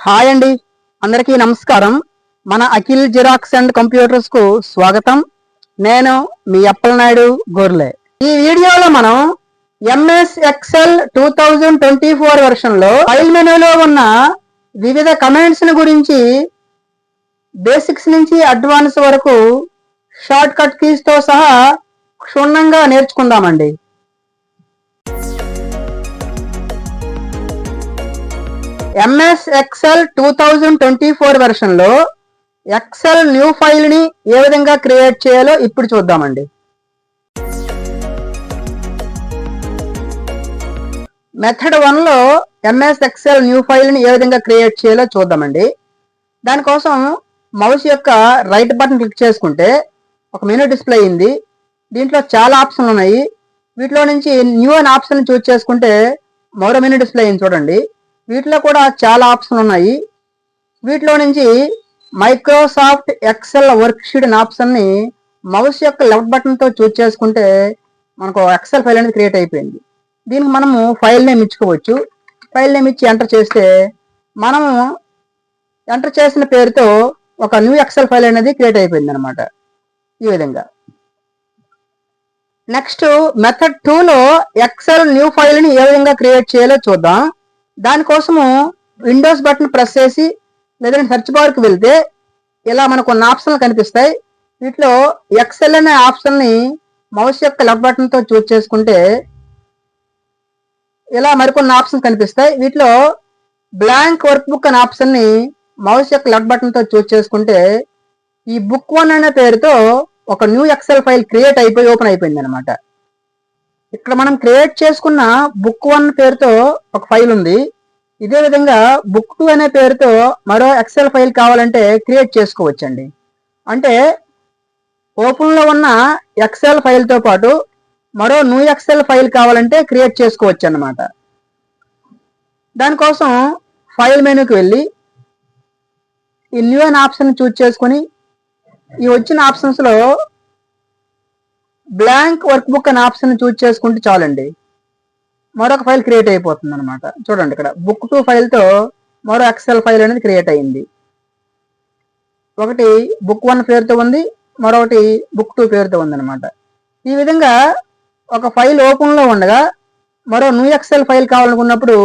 Hi అండి, అందరికీ నమస్కారం. మన అఖిల్ జిరాక్స్ అండ్ కంప్యూటర్స్ కు స్వాగతం. నేను మీ అప్పలనాయుడు గోర్లే. ఈ వీడియోలో మనం ఎంఎస్ ఎక్సెల్ 2024 వెర్షన్ లో ఫైల్ మెనూలో ఉన్న వివిధ కమాండ్స్ గురించి బేసిక్స్ నుంచి అడ్వాన్స్ వరకు షార్ట్ కట్ కీస్ తో సహా క్షుణ్ణంగా నేర్చుకుందామండి. ఎంఎస్ ఎక్సెల్ 2024 వెర్షన్ లో ఎక్సెల్ న్యూ ఫైల్ ని ఏ విధంగా క్రియేట్ చేయాలో ఇప్పుడు చూద్దామండి. మెథడ్ 1 లో ఎంఎస్ ఎక్సెల్ న్యూ ఫైల్ ని ఏ విధంగా క్రియేట్ చేయాలో చూద్దామండి. దానికోసం మౌస్ యొక్క రైట్ బటన్ క్లిక్ చేసుకుంటే ఒక మెనూ డిస్ప్లే అయింది. దీంట్లో చాలా ఆప్షన్లు ఉన్నాయి. వీటిలో నుంచి న్యూ అనే ఆప్షన్ చూస్ చేసుకుంటే మరో మెనూ డిస్ప్లే అయింది చూడండి. వీటిలో కూడా చాలా ఆప్షన్లు ఉన్నాయి. వీటిలో నుంచి మైక్రోసాఫ్ట్ ఎక్సెల్ వర్క్ షీట్ అనే ఆప్షన్ని మౌస్ యొక్క లెఫ్ట్ బటన్తో చూస్ చేసుకుంటే మనకు ఎక్సెల్ ఫైల్ అనేది క్రియేట్ అయిపోయింది. దీనికి మనము ఫైల్ నేమ్ ఇచ్చుకోవచ్చు. ఫైల్ నేమ్ ఇచ్చి ఎంటర్ చేస్తే మనము ఎంటర్ చేసిన పేరుతో ఒక న్యూ ఎక్సెల్ ఫైల్ అనేది క్రియేట్ అయిపోయింది అనమాట. ఈ విధంగా. నెక్స్ట్ మెథడ్ 2 లో ఎక్సెల్ న్యూ ఫైల్ ని ఏ విధంగా క్రియేట్ చేయాలో చూద్దాం. దానికోసము విండోస్ బటన్ ప్రెస్ చేసి లేదంటే సెర్చ్ బార్కి వెళ్తే ఇలా మనకు కొన్ని ఆప్షన్లు కనిపిస్తాయి. వీటిలో ఎక్సెల్ అనే ఆప్షన్ని మౌస్ యొక్క లెఫ్ట్ బటన్తో చూస్ చేసుకుంటే ఇలా మరికొన్ని ఆప్షన్స్ కనిపిస్తాయి. వీటిలో బ్లాంక్ వర్క్ బుక్ అనే ఆప్షన్ని మౌస్ యొక్క లెఫ్ట్ బటన్తో చూస్ చేసుకుంటే ఈ బుక్ 1 అనే పేరుతో ఒక న్యూ ఎక్సెల్ ఫైల్ క్రియేట్ అయిపోయి ఓపెన్ అయిపోయింది అనమాట. ఇక్కడ మనం క్రియేట్ చేసుకున్న బుక్ 1 పేరుతో ఒక ఫైల్ ఉంది. ఇదే విధంగా బుక్ 2 అనే పేరుతో మరో ఎక్సెల్ ఫైల్ కావాలంటే క్రియేట్ చేసుకోవచ్చండి. అంటే ఓపెన్లో ఉన్న ఎక్సెల్ ఫైల్తో పాటు మరో న్యూ ఎక్సెల్ ఫైల్ కావాలంటే క్రియేట్ చేసుకోవచ్చు అన్నమాట. దానికోసం ఫైల్ మెనూకి వెళ్ళి ఈ న్యూ అనే ఆప్షన్ చూస్ చేసుకొని ఈ వచ్చిన ఆప్షన్స్లో బ్లాంక్ వర్క్ బుక్ అనే ఆప్షన్ చూస్ చేసుకుంటే చాలండి, మరొక ఫైల్ క్రియేట్ అయిపోతుంది అనమాట. చూడండి, ఇక్కడ బుక్ 2 ఫైల్తో మరో ఎక్సెల్ ఫైల్ అనేది క్రియేట్ అయ్యింది. ఒకటి బుక్ 1 పేరుతో ఉంది, మరొకటి బుక్ 2 పేరుతో ఉంది అనమాట. ఈ విధంగా ఒక ఫైల్ ఓపెన్లో ఉండగా మరో న్యూ ఎక్సెల్ ఫైల్ కావాలనుకున్నప్పుడు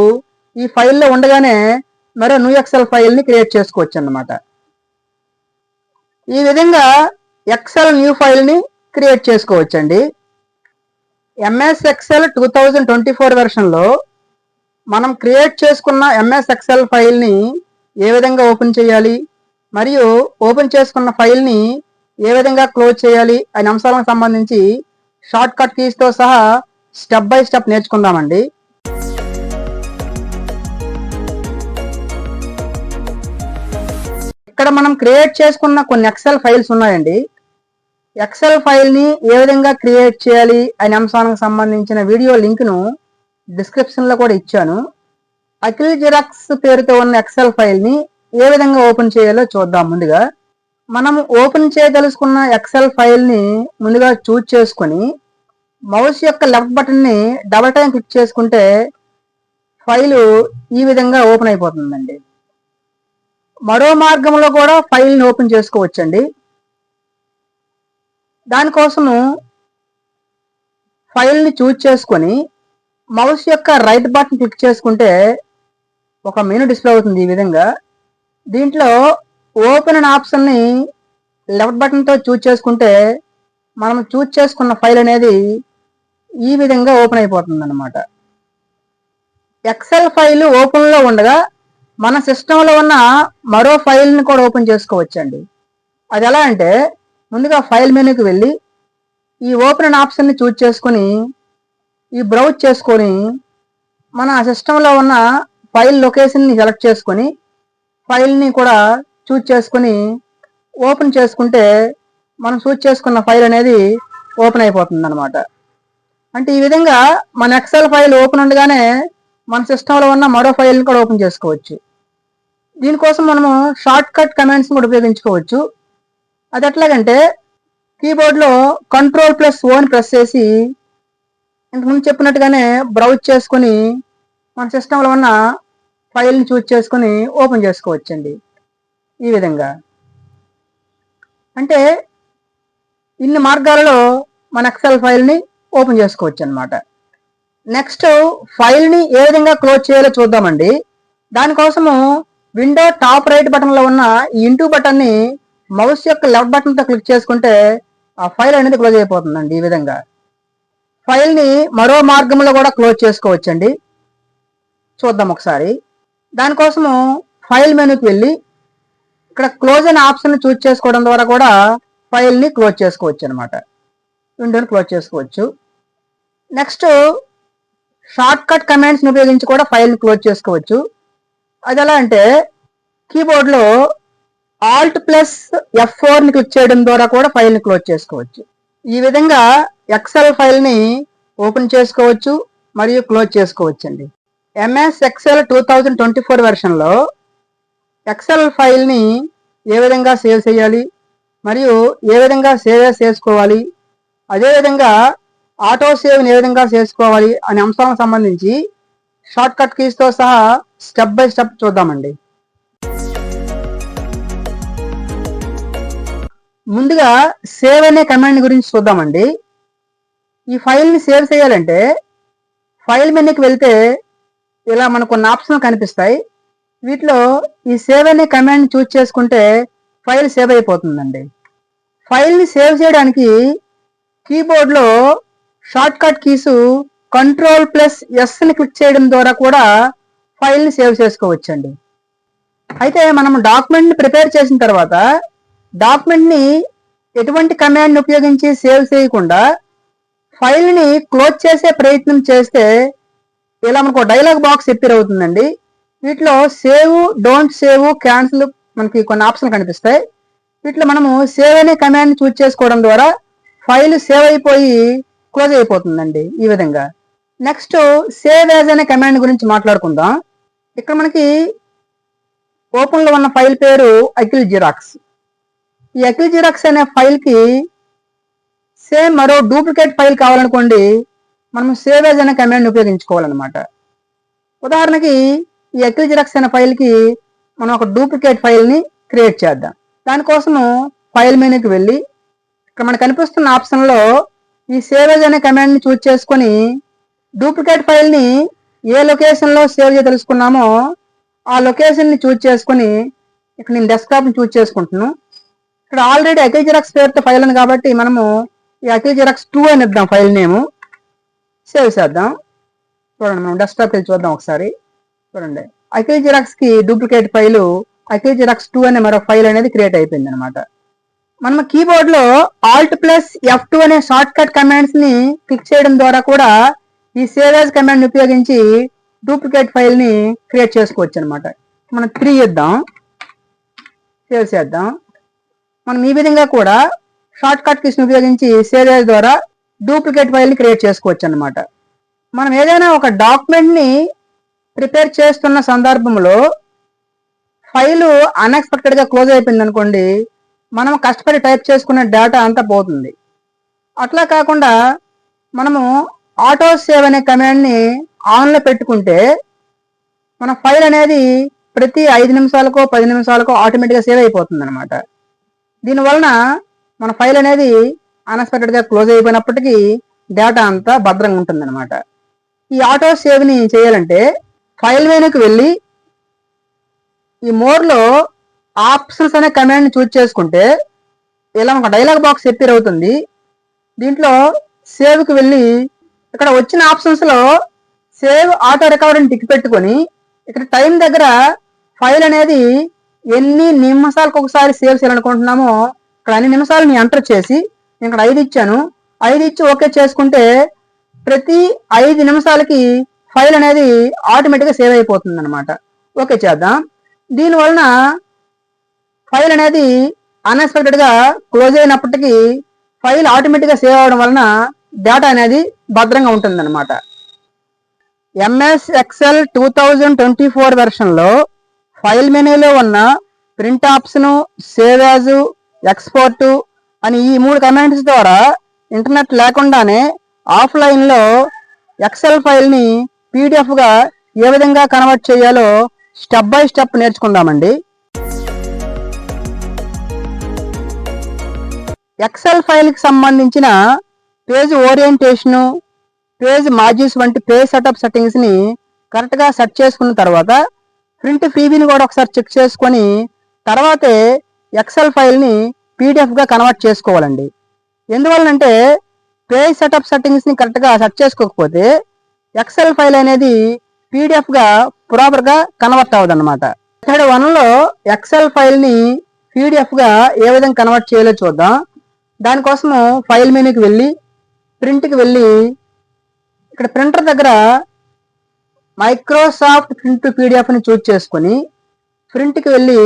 ఈ ఫైల్లో ఉండగానే మరో న్యూ ఎక్సెల్ ఫైల్ని క్రియేట్ చేసుకోవచ్చు అన్నమాట. ఈ విధంగా ఎక్సెల్ న్యూ ఫైల్ని క్రియేట్ చేసుకోవచ్చండి. ఎంఎస్ ఎక్సెల్ 2024 వెర్షన్లో మనం క్రియేట్ చేసుకున్న ఎంఎస్ ఎక్సెల్ ఫైల్ని ఏ విధంగా ఓపెన్ చేయాలి, మరియు ఓపెన్ చేసుకున్న ఫైల్ని ఏ విధంగా క్లోజ్ చేయాలి అనే అంశాలకు సంబంధించి షార్ట్ కట్ కీస్తో సహా స్టెప్ బై స్టెప్ నేర్చుకుందామండి. ఇక్కడ మనం క్రియేట్ చేసుకున్న కొన్ని ఎక్సెల్ ఫైల్స్ ఉన్నాయండి. ఎక్సెల్ ఫైల్ని ఏ విధంగా క్రియేట్ చేయాలి అనే అంశానికి సంబంధించిన వీడియో లింక్ను డిస్క్రిప్షన్లో కూడా ఇచ్చాను. అఖిల్ జిరాక్స్ పేరుతో ఉన్న ఎక్సెల్ ఫైల్ని ఏ విధంగా ఓపెన్ చేయాలో చూద్దాం. ముందుగా మనం ఓపెన్ చేయదలుచుకున్న ఎక్సెల్ ఫైల్ని ముందుగా చూస్ చేసుకొని మౌస్ యొక్క లెఫ్ట్ బటన్ని డబల్ టైం క్లిక్ చేసుకుంటే ఫైలు ఈ విధంగా ఓపెన్ అయిపోతుందండి. మరో మార్గంలో కూడా ఫైల్ని ఓపెన్ చేసుకోవచ్చండి. దానికోసము ఫైల్ని చూస్ చేసుకొని మౌస్ యొక్క రైట్ బటన్ క్లిక్ చేసుకుంటే ఒక మెనూ డిస్ప్లే అవుతుంది. ఈ విధంగా దీంట్లో ఓపెన్ అనే ఆప్షన్ని లెఫ్ట్ బటన్తో చూస్ చేసుకుంటే మనం చూస్ చేసుకున్న ఫైల్ అనేది ఈ విధంగా ఓపెన్ అయిపోతుంది అన్నమాట. ఎక్సెల్ ఫైల్ ఓపెన్లో ఉండగా మన సిస్టంలో ఉన్న మరో ఫైల్ని కూడా ఓపెన్ చేసుకోవచ్చండి. అది ఎలా అంటే ముందుగా ఫైల్ మెనూకి వెళ్ళి ఈ ఓపెన్ అనే ఆప్షన్ని చూస్ చేసుకొని ఈ బ్రౌజ్ చేసుకొని మన సిస్టంలో ఉన్న ఫైల్ లొకేషన్ని సెలెక్ట్ చేసుకొని ఫైల్ని కూడా చూస్ చేసుకొని ఓపెన్ చేసుకుంటే మనం చూస్ చేసుకున్న ఫైల్ అనేది ఓపెన్ అయిపోతుంది అనమాట. అంటే ఈ విధంగా మన ఎక్సెల్ ఫైల్ ఓపెన్ ఉండగానే మన సిస్టంలో ఉన్న మరో ఫైల్ని కూడా ఓపెన్ చేసుకోవచ్చు. దీనికోసం మనము షార్ట్ కట్ కమాండ్స్ కూడా ఉపయోగించుకోవచ్చు. అది ఎట్లాగంటే కీబోర్డ్లో Ctrl+O అని ప్రెస్ చేసి ఇంతకుముందు చెప్పినట్టుగానే బ్రౌజ్ చేసుకొని మన సిస్టంలో ఉన్న ఫైల్ని చూస్ చేసుకుని ఓపెన్ చేసుకోవచ్చండి. ఈ విధంగా అంటే ఇన్ని మార్గాలలో మన ఎక్సెల్ ఫైల్ని ఓపెన్ చేసుకోవచ్చు అనమాట. నెక్స్ట్ ఫైల్ని ఏ విధంగా క్లోజ్ చేయాలో చూద్దామండి. దానికోసము విండో టాప్ రైట్ బటన్లో ఉన్న ఈ ఇంటూ బటన్ని మౌస్ యొక్క లెఫ్ట్ బటన్తో క్లిక్ చేసుకుంటే ఆ ఫైల్ అనేది క్లోజ్ అయిపోతుందండి. ఈ విధంగా ఫైల్ని మరో మార్గంలో కూడా క్లోజ్ చేసుకోవచ్చండి. చూద్దాం ఒకసారి. దానికోసము ఫైల్ మెనూకి వెళ్ళి ఇక్కడ క్లోజ్ అనే ఆప్షన్ చూస్ చేసుకోవడం ద్వారా కూడా ఫైల్ని క్లోజ్ చేసుకోవచ్చు అనమాట. విండోని క్లోజ్ చేసుకోవచ్చు. నెక్స్ట్ షార్ట్ కట్ కమాండ్స్ని ఉపయోగించి కూడా ఫైల్ని క్లోజ్ చేసుకోవచ్చు. అది ఎలా అంటే కీబోర్డ్లో Alt+F4ని క్లిక్ చేయడం ద్వారా కూడా ఫైల్ని క్లోజ్ చేసుకోవచ్చు. ఈ విధంగా ఎక్సెల్ ఫైల్ని ఓపెన్ చేసుకోవచ్చు మరియు క్లోజ్ చేసుకోవచ్చు అండి. ఎంఎస్ ఎక్సెల్ 2024 వెర్షన్లో ఎక్సెల్ ఫైల్ని ఏ విధంగా సేవ్ చేయాలి మరియు ఏ విధంగా సేవ్ చేసుకోవాలి, అదేవిధంగా ఆటో సేవ్ని ఏ విధంగా చేసుకోవాలి అనే అంశాలకు సంబంధించి షార్ట్ కట్ కీస్తో సహా స్టెప్ బై స్టెప్ చూద్దామండి. ముందుగా సేవ్ అనే కమాండ్ గురించి చూద్దామండి. ఈ ఫైల్ని సేవ్ చేయాలంటే ఫైల్ మెనూకి వెళ్తే ఇలా మనకు కొన్ని ఆప్షన్లు కనిపిస్తాయి. వీటిలో ఈ సేవ్ అనే కమాండ్ చూస్ చేసుకుంటే ఫైల్ సేవ్ అయిపోతుందండి. ఫైల్ని సేవ్ చేయడానికి కీబోర్డ్లో shortcut keys Ctrl+S click చేయడం ద్వారా కూడా ఫైల్ని సేవ్ చేసుకోవచ్చండి. అయితే మనం డాక్యుమెంట్ని ప్రిపేర్ చేసిన తర్వాత డాక్యుమెంట్ని ఎటువంటి కమాండ్ని ఉపయోగించి సేవ్ చేయకుండా ఫైల్ని క్లోజ్ చేసే ప్రయత్నం చేస్తే ఇలా మనకు డైలాగ్ బాక్స్ అపియర్ అవుతుందండి. వీటిలో సేవ్, డోంట్ సేవ్, క్యాన్సిల్ మనకి కొన్ని ఆప్షన్లు కనిపిస్తాయి. వీటిలో మనము సేవ్ అనే కమాండ్ చూస్ చేసుకోవడం ద్వారా ఫైల్ సేవ్ అయిపోయి క్లోజ్ అయిపోతుందండి. ఈ విధంగా నెక్స్ట్ సేవ్ యాజ్ అనే కమాండ్ గురించి మాట్లాడుకుందాం. ఇక్కడ మనకి ఓపెన్లో ఉన్న ఫైల్ పేరు అఖిల్ జిరాక్స్. ఈ అఖిల్ జిరాక్స్ అనే ఫైల్కి సేమ్ మరో డూప్లికేట్ ఫైల్ కావాలనుకోండి, మనం సేవ్ యాజ్ అనే కమాండ్ ఉపయోగించుకోవాలన్నమాట. ఉదాహరణకి ఈ అఖిల్ జిరాక్స్ అనే ఫైల్కి మనం ఒక డూప్లికేట్ ఫైల్ని క్రియేట్ చేద్దాం. దానికోసము ఫైల్ మెనూకి వెళ్ళి ఇక్కడ మనకు కనిపిస్తున్న ఆప్షన్లో ఈ సేవ్ యాజ్ అనే కమాండ్ని చూస్ చేసుకొని డూప్లికేట్ ఫైల్ని ఏ లొకేషన్లో సేవ్ చేయదలుచుకున్నామో ఆ లొకేషన్ని చూస్ చేసుకొని ఇక్కడ నేను డెస్క్టాప్ని చూస్ చేసుకుంటున్నాను. ఇక్కడ ఆల్రెడీ అఖిల్ జిరాక్స్ పేరుతో ఫైల్ ఉంది కాబట్టి మనము ఈ అఖిల్ జిరాక్స్ 2 అని ఇద్దాం ఫైల్ నేము. సేవ్ చేద్దాం. చూడండి, మనం డెస్క్టాప్కి వెళ్ళి చూద్దాం ఒకసారి. చూడండి, అఖిల్ జిరాక్స్కి డూప్లికేట్ ఫైలు అఖిల్ జిరాక్స్ 2 అనే మరో ఫైల్ అనేది క్రియేట్ అయిపోయింది అనమాట. మనం కీబోర్డ్లో Alt+F2 అనే షార్ట్ కట్ కమాండ్స్ని క్లిక్ చేయడం ద్వారా కూడా ఈ సేవ్ యాజ్ కమాండ్ని ఉపయోగించి డూప్లికేట్ ఫైల్ని క్రియేట్ చేసుకోవచ్చు అనమాట. మనం 3 ఇద్దాం, సేవ్ చేద్దాం. మనం ఈ విధంగా కూడా షార్ట్ కట్ కీస్ని ఉపయోగించి సేవ్ యాజ్ ద్వారా డూప్లికేట్ ఫైల్ని క్రియేట్ చేసుకోవచ్చు అనమాట. మనం ఏదైనా ఒక డాక్యుమెంట్ని ప్రిపేర్ చేస్తున్న సందర్భంలో ఫైలు అన్ఎక్స్పెక్టెడ్గా క్లోజ్ అయిపోయింది అనుకోండి, మనం కష్టపడి టైప్ చేసుకున్న డేటా అంతా పోతుంది. అట్లా కాకుండా మనము ఆటో సేవ్ అనే కమాండ్ని ఆన్లో పెట్టుకుంటే మన ఫైల్ అనేది ప్రతి 5 నిమిషాలకో 10 నిమిషాలకో ఆటోమేటిక్గా సేవ్ అయిపోతుంది అనమాట. దీనివలన మన ఫైల్ అనేది అన్ఎక్స్పెక్టెడ్గా క్లోజ్ అయిపోయినప్పటికీ డేటా అంతా భద్రంగా ఉంటుంది అనమాట. ఈ ఆటో సేవ్ని చేయాలంటే ఫైల్ మెనూకి వెళ్ళి ఈ మోర్లో ఆప్షన్స్ అనే కమాండ్ని చూస్ చేసుకుంటే ఇలా ఒక డైలాగ్ బాక్స్ అపియర్ అవుతుంది. దీంట్లో సేవ్కి వెళ్ళి ఇక్కడ వచ్చిన ఆప్షన్స్లో సేవ్ ఆటో రికవరీని టిక్ పెట్టుకొని ఇక్కడ టైం దగ్గర ఫైల్ అనేది ఎన్ని నిమిషాలకు ఒకసారి సేవ్ చేయాలనుకుంటున్నామో ఇక్కడ అన్ని నిమిషాలని ఎంటర్ చేసి నేను ఇక్కడ 5 ఇచ్చాను. 5 ఇచ్చి ఓకే చేసుకుంటే ప్రతి 5 నిమిషాలకి ఫైల్ అనేది ఆటోమేటిక్గా సేవ్ అయిపోతుంది అనమాట. ఓకే చేద్దాం. దీనివలన ఫైల్ అనేది అన్ఎక్స్పెక్టెడ్గా క్లోజ్ అయినప్పటికీ ఫైల్ ఆటోమేటిక్గా సేవ్ అవడం వలన డేటా అనేది భద్రంగా ఉంటుందన్నమాట. ఎంఎస్ ఎక్సెల్ 2024 వెర్షన్లో ఫైల్ మెనూలో ఉన్న print option, save as, export అని ఈ 3 కమాండ్స్ ద్వారా ఇంటర్నెట్ లేకుండానే ఆఫ్లైన్లో ఎక్సెల్ ఫైల్ని పీడిఎఫ్గా ఏ విధంగా కన్వర్ట్ చేయాలో స్టెప్ బై స్టెప్ నేర్చుకుందామండి. ఎక్సెల్ ఫైల్కి సంబంధించిన పేజ్ ఓరియంటేషను, పేజ్ మార్జిన్స్ వంటి పేజ్ సెటప్ సెట్టింగ్స్ని కరెక్ట్గా సెట్ చేసుకున్న తర్వాత ప్రింట్ ప్రీవ్యూని కూడా ఒకసారి చెక్ చేసుకొని తర్వాతే ఎక్సెల్ ఫైల్ని పీడిఎఫ్గా కన్వర్ట్ చేసుకోవాలండి. ఎందువల్లంటే పేజ్ సెటప్ సెట్టింగ్స్ని కరెక్ట్గా సెట్ చేసుకోకపోతే ఎక్సెల్ ఫైల్ అనేది పీడిఎఫ్గా ప్రాపర్గా కన్వర్ట్ అవ్వదు అనమాట. మెథడ్ 1లో ఎక్సెల్ ఫైల్ని పీడిఎఫ్గా ఏ విధంగా కన్వర్ట్ చేయాలో చూద్దాం. దానికోసము ఫైల్ మెనూకి వెళ్ళి ప్రింట్కి వెళ్ళి ఇక్కడ ప్రింటర్ దగ్గర మైక్రోసాఫ్ట్ ప్రింట్ పీడిఎఫ్ని చూజ్ చేసుకొని ప్రింట్కి వెళ్ళి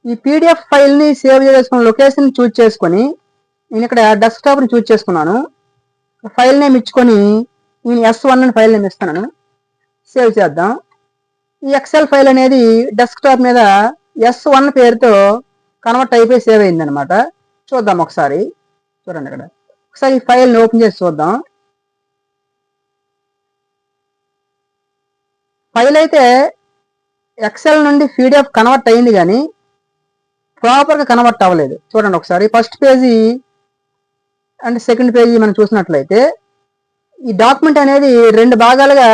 ఈ పీడిఎఫ్ ఫైల్ని సేవ్ చేసుకున్న లొకేషన్ చూజ్ చేసుకొని నేను ఇక్కడ డెస్క్టాప్ని చూజ్ చేసుకున్నాను. ఫైల్ నేమ్ ఇచ్చుకొని నేను S1 అని ఫైల్ నేమ్ ఇస్తున్నాను. సేవ్ చేద్దాం. ఈ ఎక్సెల్ ఫైల్ అనేది డెస్క్టాప్ మీద S1 పేరుతో కన్వర్ట్ అయిపోయి సేవ్ అయిందనమాట. చూద్దాం ఒకసారి. చూడండి ఇక్కడ ఒకసారి ఈ ఫైల్ని ఓపెన్ చేసి చూద్దాం. ఫైల్ అయితే ఎక్సెల్ నుండి పీడిఎఫ్ కన్వర్ట్ అయింది కానీ ప్రాపర్గా కన్వర్ట్ అవ్వలేదు. చూడండి ఒకసారి first page and second page మనం చూసినట్లయితే ఈ డాక్యుమెంట్ అనేది 2 భాగాలుగా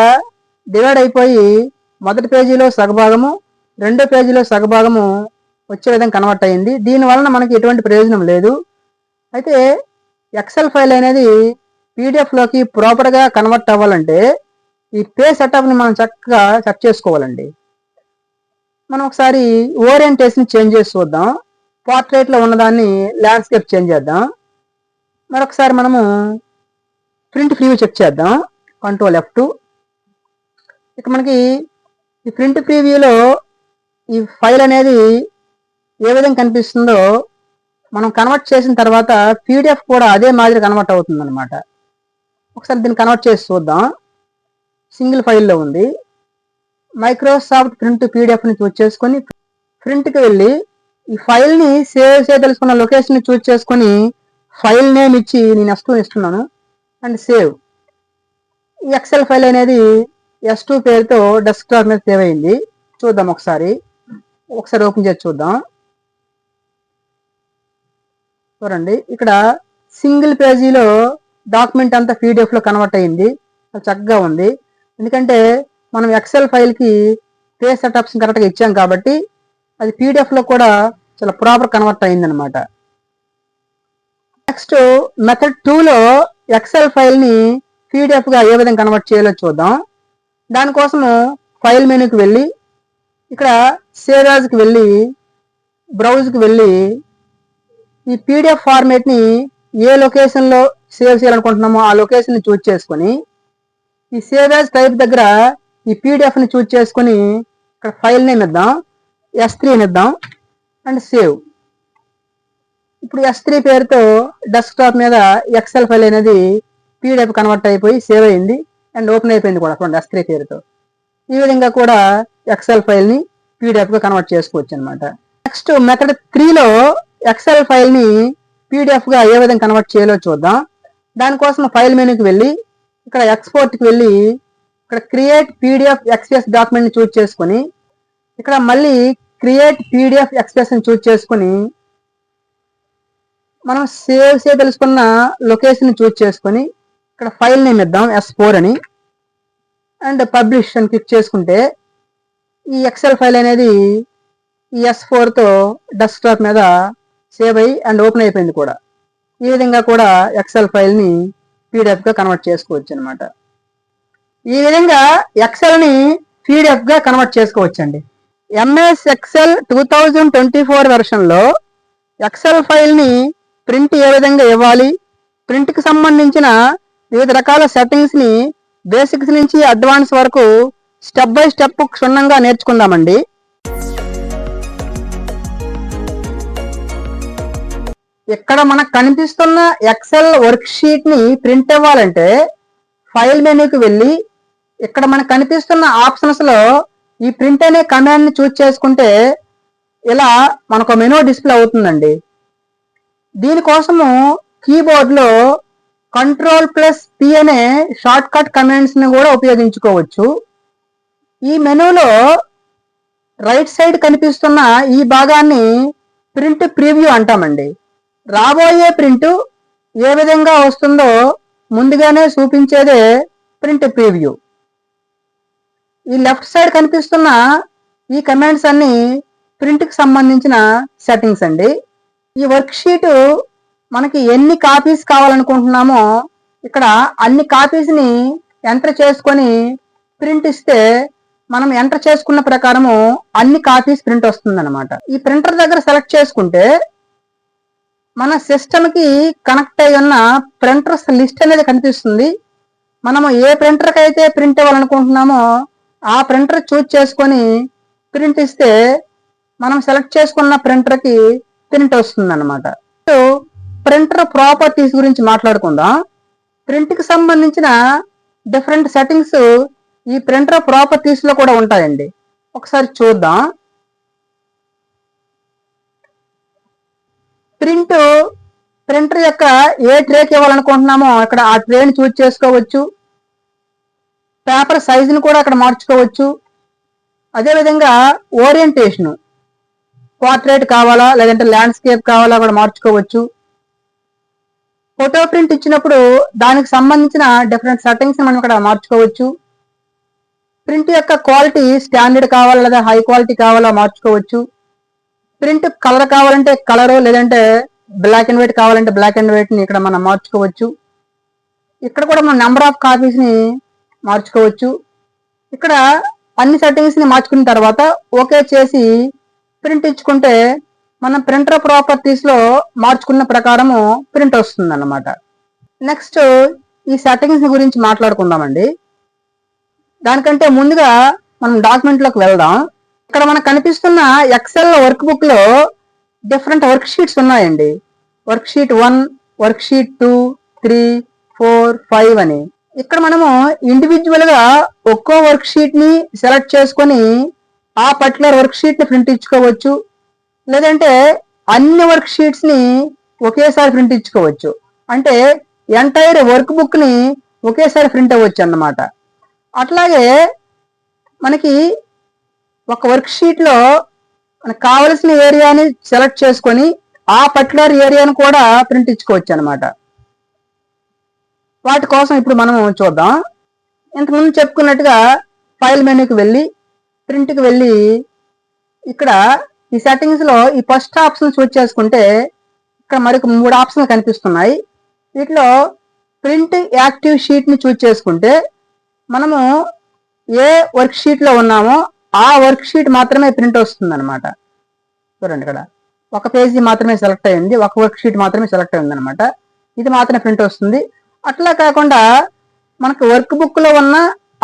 డివైడ్ అయిపోయి మొదటి పేజీలో సగభాగము, రెండో పేజీలో సగభాగము వచ్చే విధంగా కన్వర్ట్ అయ్యింది. దీని వలన మనకి ఎటువంటి ప్రయోజనం లేదు. అయితే ఎక్సెల్ ఫైల్ అనేది పీడిఎఫ్లోకి ప్రాపర్గా కన్వర్ట్ అవ్వాలంటే ఈ పేజ్ సెటప్ని మనం చక్కగా సెట్ చేసుకోవాలండి. మనం ఒకసారి ఓరియంటేషన్ చేంజ్ చేసి చూద్దాం. పోర్ట్రేట్లో ఉన్నదాన్ని ల్యాండ్స్కేప్ చేంజ్ చేద్దాం. మరొకసారి మనము ప్రింట్ ప్రీవ్యూ చెక్ చేద్దాం. Control F2. ఇక మనకి ఈ ప్రింట్ ప్రీవ్యూలో ఈ ఫైల్ అనేది ఏ విధంగా కనిపిస్తుందో మనం కన్వర్ట్ చేసిన తర్వాత పీడిఎఫ్ కూడా అదే మాదిరి కన్వర్ట్ అవుతుంది అనమాట. ఒకసారి దీన్ని కన్వర్ట్ చేసి చూద్దాం. సింగిల్ ఫైల్లో ఉంది. మైక్రోసాఫ్ట్ ప్రింట్ పీడిఎఫ్ని చూజ్ చేసుకొని ప్రింట్కి వెళ్ళి ఈ ఫైల్ని సేవ్ చేయదలుచుకున్న లొకేషన్ని చూజ్ చేసుకొని ఫైల్ నేమ్ ఇచ్చి నేను S2 ఇస్తున్నాను అండ్ సేవ్. ఈ ఎక్సెల్ ఫైల్ అనేది S2 పేరుతో డెస్క్టాప్ మీద సేవ్ అయింది. చూద్దాం ఒకసారి ఓపెన్ చేసి చూద్దాం. చూడండి ఇక్కడ సింగిల్ పేజీలో డాక్యుమెంట్ అంతా పీడిఎఫ్లో కన్వర్ట్ అయ్యింది. అది చక్కగా ఉంది. ఎందుకంటే మనం ఎక్సెల్ ఫైల్కి పేజ్ సెటప్స్ కరెక్ట్గా ఇచ్చాం కాబట్టి అది పీడిఎఫ్లో కూడా చాలా ప్రాపర్ కన్వర్ట్ అయిందనమాట. నెక్స్ట్ మెథడ్ 2లో ఎక్సెల్ ఫైల్ని పీడిఎఫ్గా ఏ విధంగా కన్వర్ట్ చేయాలో చూద్దాం. దానికోసము ఫైల్ మెనూకి వెళ్ళి ఇక్కడ సేవ్ యాజ్కి వెళ్ళి బ్రౌజ్కి వెళ్ళి ఈ పీడిఎఫ్ ఫార్మేట్ని ఏ లొకేషన్లో సేవ్ చేయాలనుకుంటున్నామో ఆ లొకేషన్ని చూజ్ చేసుకొని ఈ సేవ్ యాజ్ టైప్ దగ్గర ఈ పీడిఎఫ్ని చూజ్ చేసుకొని ఇక్కడ ఫైల్ నేమ్ ఇద్దాం, S3 అని ఇద్దాం అండ్ సేవ్. ఇప్పుడు S3 పేరుతో డెస్క్టాప్ మీద ఎక్సెల్ ఫైల్ అనేది పీడిఎఫ్ కన్వర్ట్ అయిపోయి సేవ్ అయింది అండ్ ఓపెన్ అయిపోయింది కూడా చూడండి S3 పేరుతో. ఈ విధంగా కూడా ఎక్సెల్ ఫైల్ని పీడిఎఫ్గా కన్వర్ట్ చేసుకోవచ్చు అనమాట. నెక్స్ట్ మెథడ్ 3లో ఎక్సెల్ ఫైల్ని పీడిఎఫ్గా ఏ విధంగా కన్వర్ట్ చేయాలో చూద్దాం. దానికోసం ఫైల్ మెనూకి వెళ్ళి ఇక్కడ ఎక్స్పోర్ట్కి వెళ్ళి ఇక్కడ క్రియేట్ పీడిఎఫ్ ఎక్స్ప్రెస్ డాక్యుమెంట్ని చూజ్ చేసుకొని ఇక్కడ మళ్ళీ క్రియేట్ పీడిఎఫ్ ఎక్స్ప్రెస్ని చూజ్ చేసుకొని మనం సేవ్ చేయదలుచుకున్న లొకేషన్ చూజ్ చేసుకొని ఇక్కడ ఫైల్ నేమ్ ఇద్దాం S4 అని అండ్ పబ్లిష్ అని క్లిక్ చేసుకుంటే ఈ ఎక్సెల్ ఫైల్ అనేది ఈ S4తో డెస్క్టాప్ మీద సేవ్ అయ్యి అండ్ ఓపెన్ అయిపోయింది కూడా. ఈ విధంగా కూడా ఎక్సెల్ ఫైల్ని పీడిఎఫ్గా కన్వర్ట్ చేసుకోవచ్చు అనమాట. ఈ విధంగా ఎక్సెల్ని పీడిఎఫ్గా కన్వర్ట్ చేసుకోవచ్చండి. MS ఎక్సెల్ 2024 వెర్షన్లో ఎక్సెల్ ఫైల్ని ప్రింట్ ఏ విధంగా ఇవ్వాలి, ప్రింట్కి సంబంధించిన వివిధ రకాల సెట్టింగ్స్ని బేసిక్స్ నుంచి అడ్వాన్స్ వరకు స్టెప్ బై స్టెప్ క్షుణ్ణంగా నేర్చుకుందామండి. ఇక్కడ మనకు కనిపిస్తున్న ఎక్సెల్ వర్క్ షీట్ని ప్రింట్ ఇవ్వాలంటే ఫైల్ మెనూకి వెళ్ళి ఇక్కడ మనకు కనిపిస్తున్న ఆప్షన్స్లో ఈ ప్రింట్ అనే కమాండ్ని చూజ్ చేసుకుంటే ఇలా మనకు మెనూ డిస్ప్లే అవుతుందండి. దీనికోసము కీబోర్డ్లో Ctrl+P అనే షార్ట్ కట్ కమాండ్స్ని కూడా ఉపయోగించుకోవచ్చు. ఈ మెనూలో రైట్ సైడ్ కనిపిస్తున్న ఈ భాగాన్ని ప్రింట్ ప్రివ్యూ అంటామండి. రాబోయే ప్రింట్ ఏ విధంగా వస్తుందో ముందుగానే చూపించేదే ప్రింట్ ప్రివ్యూ. ఈ లెఫ్ట్ సైడ్ కనిపిస్తున్న ఈ కమాండ్స్ అన్ని ప్రింట్కి సంబంధించిన సెట్టింగ్స్ అండి. ఈ వర్క్ షీట్ మనకి ఎన్ని కాపీస్ కావాలనుకుంటున్నామో ఇక్కడ అన్ని కాపీస్ని ఎంటర్ చేసుకొని ప్రింట్ ఇస్తే మనం ఎంటర్ చేసుకున్న ప్రకారము అన్ని కాపీస్ ప్రింట్ వస్తుంది అనమాట. ఈ ప్రింటర్ దగ్గర సెలెక్ట్ చేసుకుంటే మన సిస్టమ్కి కనెక్ట్ అయి ఉన్న ప్రింటర్స్ లిస్ట్ అనేది కనిపిస్తుంది. మనము ఏ ప్రింటర్కి అయితే ప్రింట్ ఇవ్వాలనుకుంటున్నామో ఆ ప్రింటర్ చూజ్ చేసుకొని ప్రింట్ ఇస్తే మనం సెలెక్ట్ చేసుకున్న ప్రింటర్కి ప్రింట్ వస్తుంది అనమాట. ప్రింటర్ ప్రాపర్టీస్ గురించి మాట్లాడుకుందాం. ప్రింట్కి సంబంధించిన డిఫరెంట్ సెట్టింగ్స్ ఈ ప్రింటర్ ప్రాపర్టీస్ లో కూడా ఉంటాయండి. ఒకసారి చూద్దాం. ప్రింటర్ యొక్క ఏ ట్రేకి ఇవ్వాలనుకుంటున్నామో అక్కడ ఆ ట్రేని చూజ్ చేసుకోవచ్చు. పేపర్ సైజుని కూడా అక్కడ మార్చుకోవచ్చు. అదేవిధంగా ఓరియంటేషన్, పోర్ట్రేట్ కావాలా లేదంటే ల్యాండ్స్కేప్ కావాలా కూడా మార్చుకోవచ్చు. ఫోటో ప్రింట్ ఇచ్చినప్పుడు దానికి సంబంధించిన డిఫరెంట్ సెట్టింగ్స్ మనం ఇక్కడ మార్చుకోవచ్చు. ప్రింట్ యొక్క క్వాలిటీ స్టాండర్డ్ కావాలా లేదా హై క్వాలిటీ కావాలా మార్చుకోవచ్చు. ప్రింట్ కలర్ కావాలంటే కలరు, లేదంటే బ్లాక్ అండ్ వైట్ కావాలంటే బ్లాక్ అండ్ వైట్ ని ఇక్కడ మనం మార్చుకోవచ్చు. ఇక్కడ కూడా మనం నెంబర్ ఆఫ్ కాపీస్ ని మార్చుకోవచ్చు. ఇక్కడ అన్ని సెట్టింగ్స్ ని మార్చుకున్న తర్వాత ఓకే చేసి ప్రింట్ ఇచ్చుకుంటే మనం ప్రింటర్ ప్రాపర్టీస్ లో మార్చుకున్న ప్రకారము ప్రింట్ వస్తుంది అన్నమాట. నెక్స్ట్ ఈ సెట్టింగ్స్ గురించి మాట్లాడుకుందామండి. దానికంటే ముందుగా మనం డాక్యుమెంట్ లోకి వెళ్దాం. ఇక్కడ మనకు కనిపిస్తున్న ఎక్సెల్ వర్క్ బుక్ లో డిఫరెంట్ వర్క్ షీట్స్ ఉన్నాయండి. వర్క్ షీట్ 1, వర్క్ షీట్ 2, 3, 4, 5 అని. ఇక్కడ మనము ఇండివిజువల్ గా ఒక్కో వర్క్ షీట్ ని సెలెక్ట్ చేసుకొని ఆ పర్టికులర్ వర్క్ షీట్ ని ప్రింట్ ఇచ్చుకోవచ్చు. లేదంటే అన్ని వర్క్ షీట్స్ ని ఒకేసారి ప్రింట్ ఇచ్చుకోవచ్చు. అంటే ఎంటైర్ వర్క్ బుక్ ని ఒకేసారి ప్రింట్ అవ్వచ్చు అన్నమాట. అట్లాగే మనకి ఒక వర్క్ షీట్ లో మనకు కావలసిన ఏరియాని సెలెక్ట్ చేసుకొని ఆ పర్టికులర్ ఏరియాను కూడా ప్రింట్ ఇచ్చుకోవచ్చు అనమాట. వాటి కోసం ఇప్పుడు మనం చూద్దాం. ఇంతకుముందు చెప్పుకున్నట్టుగా ఫైల్ మెనూకి వెళ్ళి ప్రింట్కి వెళ్ళి ఇక్కడ ఈ సెట్టింగ్స్ లో ఈ ఫస్ట్ ఆప్షన్ చూస్ చేసుకుంటే ఇక్కడ మరొక 3 ఆప్షన్లు కనిపిస్తున్నాయి. వీటిలో ప్రింట్ యాక్టివ్ షీట్ ని చూస్ చేసుకుంటే మనము ఏ వర్క్ షీట్ లో ఉన్నామో ఆ వర్క్ షీట్ మాత్రమే ప్రింట్ వస్తుంది అనమాట. చూడండి, ఇక్కడ ఒక పేజీ మాత్రమే సెలెక్ట్ అయ్యింది, ఒక వర్క్ షీట్ మాత్రమే సెలెక్ట్ అయింది అనమాట. ఇది మాత్రమే ప్రింట్ వస్తుంది. అట్లా కాకుండా మనకు వర్క్ బుక్ లో ఉన్న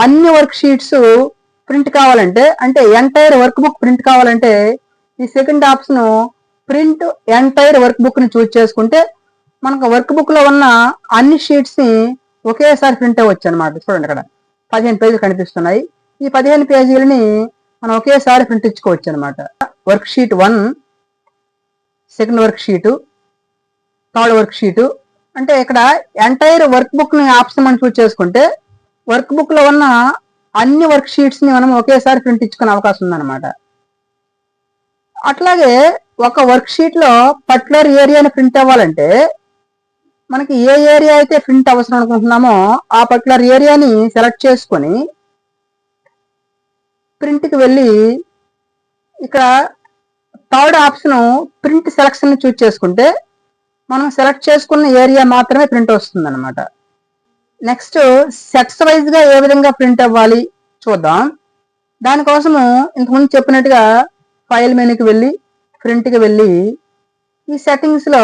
అన్ని వర్క్ షీట్స్ ప్రింట్ కావాలంటే, అంటే ఎంటైర్ వర్క్ బుక్ ప్రింట్ కావాలంటే ఈ second option print entire work book ని చూస్ చేసుకుంటే మనకు వర్క్ బుక్ లో ఉన్న అన్ని షీట్స్ ని ఒకేసారి ప్రింట్ అవ్వచ్చు అనమాట. చూడండి, ఇక్కడ 15 పేజీలు కనిపిస్తున్నాయి. ఈ 15 పేజీలని మనం ఒకేసారి ప్రింట్ ఇచ్చుకోవచ్చు అనమాట. Work sheet 1, second work sheet, third work sheet. అంటే ఇక్కడ ఎంటైర్ వర్క్ బుక్ ని ఆప్షన్ మనం చూస్ చేసుకుంటే వర్క్ బుక్ లో ఉన్న అన్ని వర్క్ షీట్స్ ని మనం ఒకేసారి ప్రింట్ ఇచ్చుకునే అవకాశం ఉందన్నమాట. అట్లాగే ఒక వర్క్ షీట్ లో పర్టికులర్ ఏరియాని ప్రింట్ అవ్వాలంటే మనకి ఏ ఏరియా అయితే ప్రింట్ అవసరం అనుకుంటున్నామో ఆ పర్టికులర్ ఏరియాని సెలెక్ట్ చేసుకొని ప్రింట్కి వెళ్ళి ఇక్కడ థర్డ్ ఆప్షన్ ప్రింట్ సెలెక్షన్ ని చూస్ చేసుకుంటే మనం సెలెక్ట్ చేసుకున్న ఏరియా మాత్రమే ప్రింట్ వస్తుంది అనమాట. నెక్స్ట్ సెట్స్ వైజ్ గా ఏ విధంగా ప్రింట్ అవ్వాలి చూద్దాం. దానికోసము ఇంతకుముందు చెప్పినట్టుగా ఫైల్ మెనూకి వెళ్ళి ప్రింట్కి వెళ్ళి ఈ సెట్టింగ్స్ లో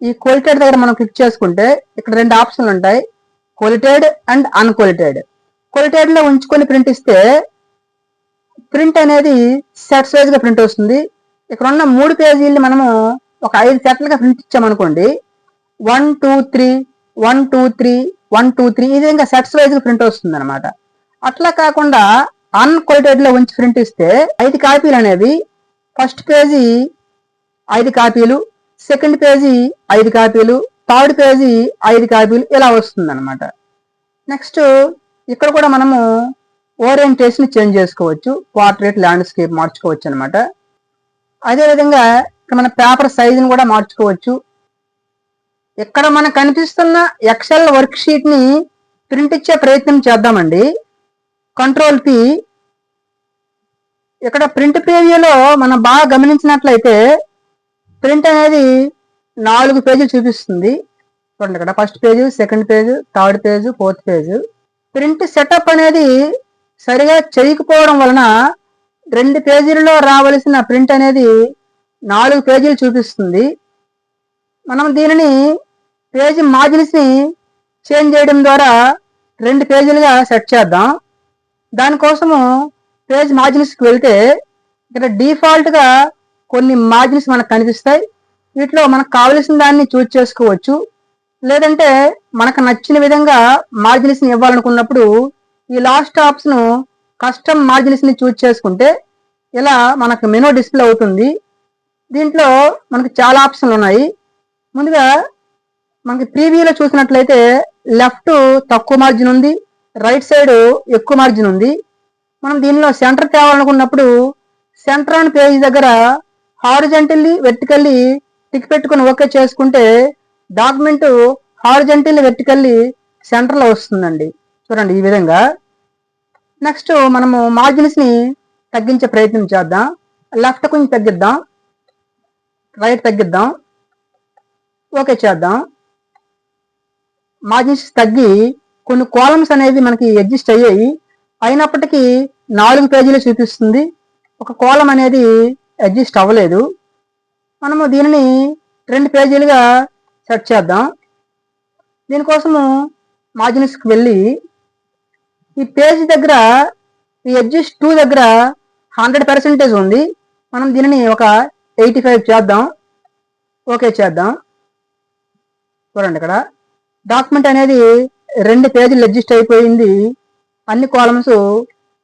ఈ క్వాలిటెడ్ దగ్గర మనం క్లిక్ చేసుకుంటే ఇక్కడ 2 ఆప్షన్లు ఉంటాయి, క్వాలిటెడ్ అండ్ అన్క్వాలిటెడ్. క్వాలిటెడ్ లో ఉంచుకొని ప్రింట్ ఇస్తే ప్రింట్ అనేది సెట్స్ వైజ్ గా ప్రింట్ వస్తుంది. ఇక్కడ ఉన్న 3 పేజీల్ని మనము ఒక 5 సెట్లుగా ప్రింట్ ఇచ్చామనుకోండి, 1, 2, 3, 1, 2, 3, 1, 2, 3 ఈ విధంగా సెట్స్ వైజ్ గా ప్రింట్ వస్తుంది అనమాట. అట్లా కాకుండా అన్క్వాలిటెడ్ లో ఉంచి ప్రింట్ ఇస్తే 5 కాపీలు అనేవి ఫస్ట్ పేజీ 5 కాపీలు, సెకండ్ పేజీ 5 కాపీలు, థర్డ్ పేజీ 5 కాపీలు ఇలా వస్తుంది అనమాట. నెక్స్ట్ ఇక్కడ కూడా మనము ఓరియంటేషన్ చేంజ్ చేసుకోవచ్చు, పోర్ట్రేట్, ల్యాండ్స్కేప్ మార్చుకోవచ్చు అనమాట. అదేవిధంగా ఇక్కడ మన పేపర్ సైజుని కూడా మార్చుకోవచ్చు. ఇక్కడ మనకు కనిపిస్తున్న ఎక్సెల్ వర్క్ షీట్ ని ప్రింట్ ఇచ్చే ప్రయత్నం చేద్దామండి. Control P. ఇక్కడ ప్రింట్ ప్రివ్యూలో మనం బాగా గమనించినట్లయితే ప్రింట్ అనేది 4 పేజీలు చూపిస్తుంది. చూడండి, ఇక్కడ first page, second page, third page, fourth page. Print setup అనేది సరిగా చేయకపోవడం వలన 2 పేజీలలో రావలసిన ప్రింట్ అనేది 4 పేజీలు చూపిస్తుంది. మనం దీనిని పేజీ మార్జిన్స్ ని చేంజ్ చేయడం ద్వారా 2 పేజీలుగా సెట్ చేద్దాం. దానికోసము పేజ్ మార్జిన్స్కి వెళ్తే ఇక్కడ డిఫాల్ట్ గా కొన్ని మార్జిన్స్ మనకు కనిపిస్తాయి. వీటిలో మనకు కావలసిన దాన్ని చూజ్ చేసుకోవచ్చు. లేదంటే మనకు నచ్చిన విధంగా మార్జిన్స్ ని ఇవ్వాలనుకున్నప్పుడు ఈ లాస్ట్ ఆప్షన్ కస్టమ్ మార్జిన్స్ ని చూజ్ చేసుకుంటే ఇలా మనకు మెనూ డిస్ప్లే అవుతుంది. దీంట్లో మనకు చాలా ఆప్షన్లు ఉన్నాయి. ముందుగా మనకి ప్రీవ్యూలో చూసినట్లయితే లెఫ్ట్ తక్కువ మార్జిన్ ఉంది, రైట్ సైడ్ ఎక్కువ మార్జిన్ ఉంది. మనం దీనిలో సెంటర్ తేవాలనుకున్నప్పుడు సెంటర్ ఆన్ పేజ్ దగ్గర హారిజంటల్లీ, వెర్టికల్లీ టిక్ పెట్టుకుని ఓకే చేసుకుంటే డాక్యుమెంట్ హారిజంటల్లీ, వెర్టికల్లీ సెంటర్ లో వస్తుందండి. చూడండి ఈ విధంగా. నెక్స్ట్ మనము మార్జిన్స్ ని తగ్గించే ప్రయత్నం చేద్దాం. లెఫ్ట్ కొంచెం తగ్గిద్దాం, రైట్ తగ్గిద్దాం, ఓకే చేద్దాం. మార్జిన్స్ తగ్గి కొన్ని కాలమ్స్ అనేవి మనకి అడ్జస్ట్ అయ్యాయి. అయినప్పటికీ 4 పేజీలు చూపిస్తుంది, ఒక కాలం అనేది అడ్జస్ట్ అవ్వలేదు. మనము దీనిని 2 పేజీలుగా సెట్ చేద్దాం. దీనికోసము మార్జిన్స్కి వెళ్ళి ఈ పేజ్ దగ్గర ఈ అడ్జస్ట్ 2 దగ్గర 100% ఉంది. మనం దీనిని ఒక 85 చేద్దాం, ఓకే చేద్దాం. చూడండి, ఇక్కడ డాక్యుమెంట్ అనేది 2 పేజీలు అడ్జస్ట్ అయిపోయింది, అన్ని కాలమ్స్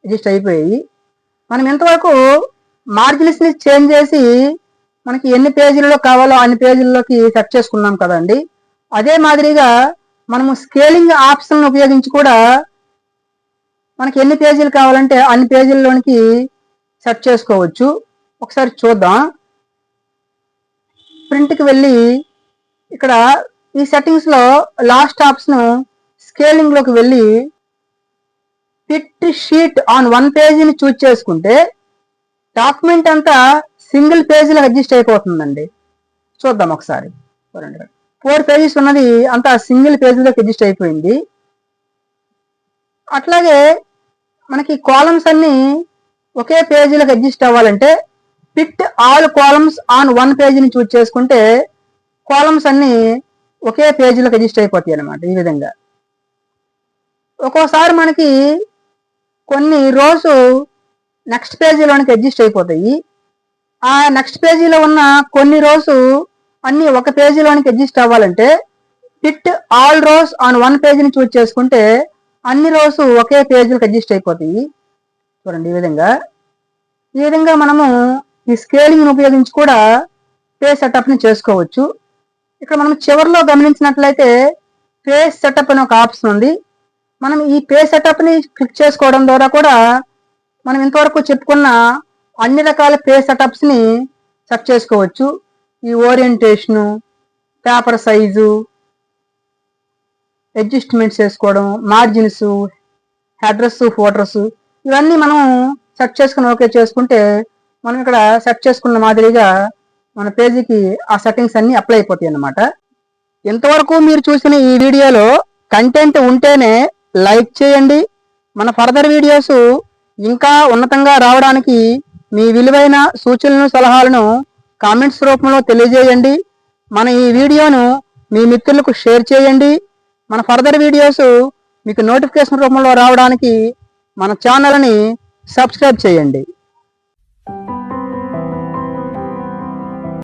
అడ్జస్ట్ అయిపోయాయి. మనం ఇంతవరకు మార్జిన్స్ ని చేంజ్ చేసి మనకి ఎన్ని పేజీలలో కావాలో అన్ని పేజీల్లోకి సెట్ చేసుకున్నాం కదండి. అదే మాదిరిగా మనము స్కేలింగ్ ఆప్షన్ ఉపయోగించి కూడా మనకి ఎన్ని పేజీలు కావాలంటే అన్ని పేజీల్లోనికి సెట్ చేసుకోవచ్చు. ఒకసారి చూద్దాం. ప్రింట్కి వెళ్ళి ఇక్కడ ఈ సెట్టింగ్స్ లో లాస్ట్ ఆప్షన్ స్కేలింగ్ లోకి వెళ్ళి ఫిట్ షీట్ ఆన్ 1 పేజీని చూజ్ చేసుకుంటే డాక్యుమెంట్ అంతా సింగిల్ పేజీలో అడ్జస్ట్ అయిపోతుందండి. చూద్దాం ఒకసారి. 4 పేజెస్ ఉన్నది అంతా సింగిల్ పేజీలోకి అడ్జస్ట్ అయిపోయింది. అట్లాగే మనకి కాలమ్స్ అన్ని ఒకే పేజీలోకి అడ్జస్ట్ అవ్వాలంటే ఫిట్ ఆల్ కాలమ్స్ ఆన్ 1 పేజీని చూజ్ చేసుకుంటే కాలమ్స్ అన్ని ఒకే పేజీలోకి అడ్జస్ట్ అయిపోతాయి అన్నమాట. ఈ విధంగా ఒక్కోసారి మనకి కొన్ని రోస్ నెక్స్ట్ పేజీలోనికి అడ్జస్ట్ అయిపోతాయి. ఆ నెక్స్ట్ పేజీలో ఉన్న కొన్ని రోస్ అన్ని ఒక పేజీలోనికి అడ్జస్ట్ అవ్వాలంటే ఫిట్ ఆల్ రోస్ ఆన్ 1 పేజీని చూజ్ చేసుకుంటే అన్ని రోస్ ఒకే పేజీలోకి అడ్జస్ట్ అయిపోతాయి. చూడండి ఈ విధంగా మనము ఈ స్కేలింగ్ ఉపయోగించి కూడా పేజ్ సెటప్ ని చేసుకోవచ్చు. ఇక్కడ మనం చివరిలో గమనించినట్లయితే పేజ్ సెటప్ అనే ఒక ఆప్షన్ ఉంది. మనం ఈ పేజ్ సెటప్ ని క్లిక్ చేసుకోవడం ద్వారా కూడా మనం ఇంతవరకు చెప్పుకున్న అన్ని రకాల పేజ్ సెటప్స్ ని సెట్ చేసుకోవచ్చు. ఈ ఓరియంటేషను, పేపర్ సైజు, అడ్జస్ట్మెంట్స్ చేసుకోవడం, మార్జిన్స్, అడ్రస్, ఫోటోస్ ఇవన్నీ మనం సెట్ చేసుకుని ఓకే చేసుకుంటే మనం ఇక్కడ సెట్ చేసుకున్న మాదిరిగా మన పేజీకి ఆ సెట్టింగ్స్ అన్ని అప్లై అయిపోతాయి అన్నమాట. ఇంతవరకు మీరు చూసిన ఈ వీడియోలో కంటెంట్ ఉంటేనే లైక్ చేయండి. మన ఫర్దర్ వీడియోస్ ఇంకా ఉన్నతంగా రావడానికి మీ విలువైన సూచనలను, సలహాలను కామెంట్స్ రూపంలో తెలియజేయండి. మన ఈ వీడియోను మీ మిత్రులకు షేర్ చేయండి. మన ఫర్దర్ వీడియోస్ మీకు నోటిఫికేషన్ రూపంలో రావడానికి మన ఛానల్ని సబ్స్క్రైబ్ చేయండి.